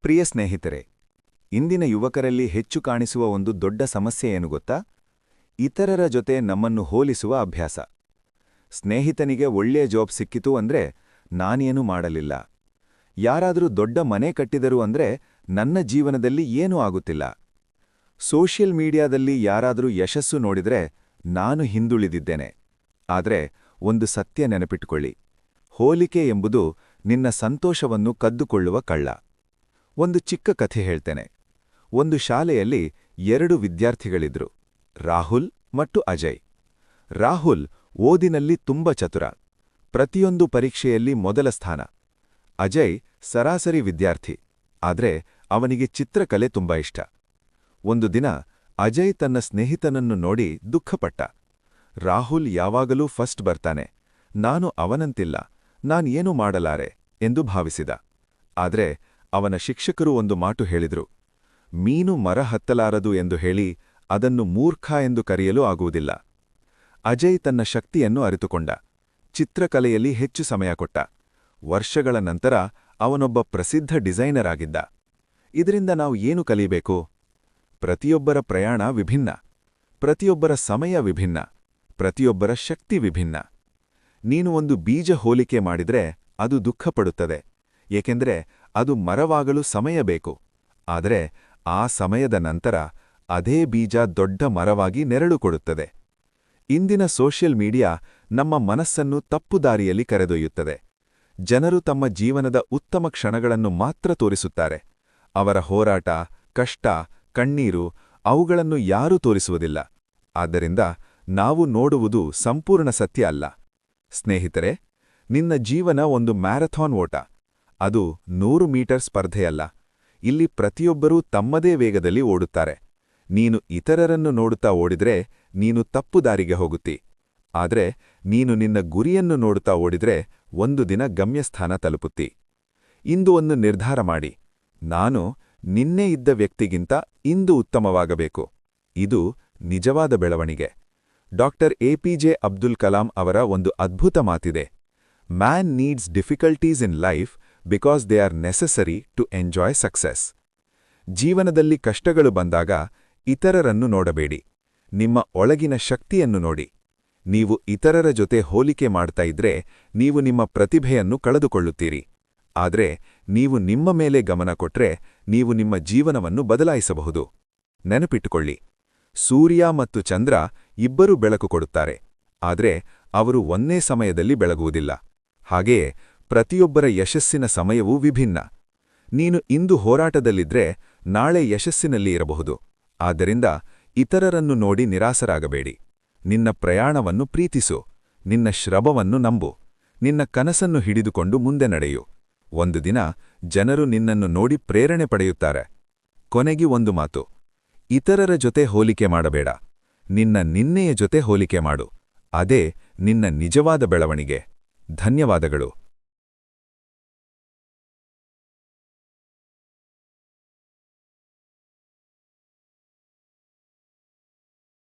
ಪ್ರಿಯ ಸ್ನೇಹಿತರೆ, ಇಂದಿನ ಯುವಕರಲ್ಲಿ ಹೆಚ್ಚು ಕಾಣಿಸುವ ಒಂದು ದೊಡ್ಡ ಸಮಸ್ಯೆ ಏನು ಗೊತ್ತಾ? ಇತರರ ಜೊತೆ ನಮ್ಮನ್ನು ಹೋಲಿಸುವ ಅಭ್ಯಾಸ. ಸ್ನೇಹಿತನಿಗೆ ಒಳ್ಳೆಯ ಜಾಬ್ ಸಿಕ್ಕಿತು ಅಂದ್ರೆ ನಾನೇನೂ ಮಾಡಲಿಲ್ಲ. ಯಾರಾದರೂ ದೊಡ್ಡ ಮನೆ ಕಟ್ಟಿದರು ಅಂದ್ರೆ ನನ್ನ ಜೀವನದಲ್ಲಿ ಏನೂ ಆಗುತ್ತಿಲ್ಲ. ಸೋಷಿಯಲ್ ಮೀಡಿಯಾದಲ್ಲಿ ಯಾರಾದರೂ ಯಶಸ್ಸು ನೋಡಿದ್ರೆ ನಾನು ಹಿಂದುಳಿದಿದ್ದೇನೆ. ಆದ್ರೆ ಒಂದು ಸತ್ಯ ನೆನಪಿಟ್ಟುಕೊಳ್ಳಿ, ಹೋಲಿಕೆ ಎಂಬುದು ನಿನ್ನ ಸಂತೋಷವನ್ನು ಕದ್ದುಕೊಳ್ಳುವ ಕಳ್ಳ. ಒಂದು ಚಿಕ್ಕ ಕಥೆ ಹೇಳ್ತೇನೆ. ಒಂದು ಶಾಲೆಯಲ್ಲಿ 2 ವಿದ್ಯಾರ್ಥಿಗಳಿದ್ರು, ರಾಹುಲ್ ಮತ್ತು ಅಜಯ್. ರಾಹುಲ್ ಓದಿನಲ್ಲಿ ತುಂಬ ಚತುರ, ಪ್ರತಿಯೊಂದು ಪರೀಕ್ಷೆಯಲ್ಲಿ ಮೊದಲ ಸ್ಥಾನ. ಅಜಯ್ ಸರಾಸರಿ ವಿದ್ಯಾರ್ಥಿ, ಆದ್ರೆ ಅವನಿಗೆ ಚಿತ್ರಕಲೆ ತುಂಬ ಇಷ್ಟ. ಒಂದು ದಿನ ಅಜಯ್ ತನ್ನ ಸ್ನೇಹಿತನನ್ನು ನೋಡಿ ದುಃಖಪಟ್ಟ. ರಾಹುಲ್ ಯಾವಾಗಲೂ ಫಸ್ಟ್ ಬರ್ತಾನೆ, ನಾನು ಅವನಂತಿಲ್ಲ, ನಾನೇನು ಮಾಡಲಾರೆ ಎಂದು ಭಾವಿಸಿದ. ಆದ್ರೆ ಅವನ ಶಿಕ್ಷಕರು ಒಂದು ಮಾತು ಹೇಳಿದ್ರು, ಮೀನು ಮರ ಹತ್ತಲಾರದು ಎಂದು ಹೇಳಿ ಅದನ್ನು ಮೂರ್ಖ ಎಂದು ಕರೆಯಲು ಆಗುವುದಿಲ್ಲ. ಅಜಯ್ ತನ್ನ ಶಕ್ತಿಯನ್ನು ಅರಿತುಕೊಂಡ, ಚಿತ್ರಕಲೆಯಲ್ಲಿ ಹೆಚ್ಚು ಸಮಯ ಕೊಟ್ಟ. ವರ್ಷಗಳ ನಂತರ ಅವನೊಬ್ಬ ಪ್ರಸಿದ್ಧ ಡಿಸೈನರ್ ಆಗಿದ್ದ. ಇದರಿಂದ ನಾವು ಏನು ಕಲಿಯಬೇಕು? ಪ್ರತಿಯೊಬ್ಬರ ಪ್ರಯಾಣ ವಿಭಿನ್ನ, ಪ್ರತಿಯೊಬ್ಬರ ಸಮಯ ವಿಭಿನ್ನ, ಪ್ರತಿಯೊಬ್ಬರ ಶಕ್ತಿ ವಿಭಿನ್ನ. ನೀನು ಒಂದು ಬೀಜ ಹೋಲಿಕೆ ಮಾಡಿದ್ರೆ ಅದು ದುಃಖಪಡುತ್ತದೆ, ಏಕೆಂದರೆ ಅದು ಮರವಾಗಲು ಸಮಯ ಬೇಕು. ಆದರೆ ಆ ಸಮಯದ ನಂತರ ಅದೇ ಬೀಜ ದೊಡ್ಡ ಮರವಾಗಿ ನೆರಳು ಕೊಡುತ್ತದೆ. ಇಂದಿನ ಸೋಷಿಯಲ್ ಮೀಡಿಯಾ ನಮ್ಮ ಮನಸ್ಸನ್ನು ತಪ್ಪು ದಾರಿಯಲ್ಲಿ ಕರೆದೊಯ್ಯುತ್ತದೆ. ಜನರು ತಮ್ಮ ಜೀವನದ ಉತ್ತಮ ಕ್ಷಣಗಳನ್ನು ಮಾತ್ರ ತೋರಿಸುತ್ತಾರೆ. ಅವರ ಹೋರಾಟ, ಕಷ್ಟ, ಕಣ್ಣೀರು ಅವುಗಳನ್ನು ಯಾರೂ ತೋರಿಸುವುದಿಲ್ಲ. ಆದ್ದರಿಂದ ನಾವು ನೋಡುವುದು ಸಂಪೂರ್ಣ ಸತ್ಯ ಅಲ್ಲ. ಸ್ನೇಹಿತರೆ, ನಿನ್ನ ಜೀವನ ಒಂದು ಮ್ಯಾರಥಾನ್ ಓಟ. ಅದು 100 ಮೀಟರ್ ಸ್ಪರ್ಧೆಯಲ್ಲ. ಇಲ್ಲಿ ಪ್ರತಿಯೊಬ್ಬರೂ ತಮ್ಮದೇ ವೇಗದಲ್ಲಿ ಓಡುತ್ತಾರೆ. ನೀನು ಇತರರನ್ನು ನೋಡುತ್ತಾ ಓಡಿದ್ರೆ ನೀನು ತಪ್ಪು ದಾರಿಗೆ ಹೋಗುತ್ತಿ. ಆದ್ರೆ ನೀನು ನಿನ್ನ ಗುರಿಯನ್ನು ನೋಡುತ್ತಾ ಓಡಿದ್ರೆ ಒಂದು ದಿನ ಗಮ್ಯಸ್ಥಾನ ತಲುಪುತ್ತಿ. ಇಂದು ಒಂದು ನಿರ್ಧಾರ ಮಾಡಿ, ನಾನು ನಿನ್ನೆ ಇದ್ದ ವ್ಯಕ್ತಿಗಿಂತ ಇಂದು ಉತ್ತಮವಾಗಬೇಕು. ಇದು ನಿಜವಾದ ಬೆಳವಣಿಗೆ. ಡಾಕ್ಟರ್ ಎಪಿಜೆ ಅಬ್ದುಲ್ ಕಲಾಂ ಅವರ ಒಂದು ಅದ್ಭುತ ಮಾತಿದೆ, man needs difficulties in life because they are necessary to enjoy success. ಜೀವನದಲ್ಲಿ ಕಷ್ಟಗಳು ಬಂದಾಗ ಇತರರನ್ನು ನೋಡಬೇಡಿ, ನಿಮ್ಮ ಒಳಗಿನ ಶಕ್ತಿಯನ್ನು ನೋಡಿ. ನೀವು ಇತರರ ಜೊತೆ ಹೋಲಿಕೆ ಮಾಡ್ತಾ ಇದ್ರೆ ನೀವು ನಿಮ್ಮ ಪ್ರತಿಭೆಯನ್ನು ಕಳೆದುಕೊಳ್ಳುತ್ತೀರಿ. ಆದ್ರೆ ನೀವು ನಿಮ್ಮ ಮೇಲೆ ಗಮನ ಕೊಟ್ರೆ ನೀವು ನಿಮ್ಮ ಜೀವನವನ್ನು ಬದಲಾಯಿಸಬಹುದು. ನೆನಪಿಟ್ಟುಕೊಳ್ಳಿ, ಸೂರ್ಯ ಮತ್ತು ಚಂದ್ರ ಇಬ್ಬರೂ ಬೆಳಕು ಕೊಡುತ್ತಾರೆ, ಆದ್ರೆ ಅವರು ಒಂದೇ ಸಮಯದಲ್ಲಿ ಬೆಳಗುವುದಿಲ್ಲ. ಹಾಗೆಯೇ ಪ್ರತಿಯೊಬ್ಬರ ಯಶಸ್ಸಿನ ಸಮಯವೂ ವಿಭಿನ್ನ. ನೀನು ಇಂದು ಹೋರಾಟದಲ್ಲಿದ್ರೆ ನಾಳೆ ಯಶಸ್ಸಿನಲ್ಲಿ ಇರಬಹುದು. ಆದ್ದರಿಂದ ಇತರರನ್ನು ನೋಡಿ ನಿರಾಸರಾಗಬೇಡಿ. ನಿನ್ನ ಪ್ರಯಾಣವನ್ನು ಪ್ರೀತಿಸು, ನಿನ್ನ ಶ್ರಮವನ್ನು ನಂಬು, ನಿನ್ನ ಕನಸನ್ನು ಹಿಡಿದುಕೊಂಡು ಮುಂದೆ ನಡೆಯು. ಒಂದು ದಿನ ಜನರು ನಿನ್ನನ್ನು ನೋಡಿ ಪ್ರೇರಣೆ ಪಡೆಯುತ್ತಾರೆ. ಕೊನೆಗೆ ಒಂದು ಮಾತು, ಇತರರ ಜೊತೆ ಹೋಲಿಕೆ ಮಾಡಬೇಡ, ನಿನ್ನೆಯ ಜೊತೆ ಹೋಲಿಕೆ ಮಾಡು. ಅದೇ ನಿನ್ನ ನಿಜವಾದ ಬೆಳವಣಿಗೆ. ಧನ್ಯವಾದಗಳು.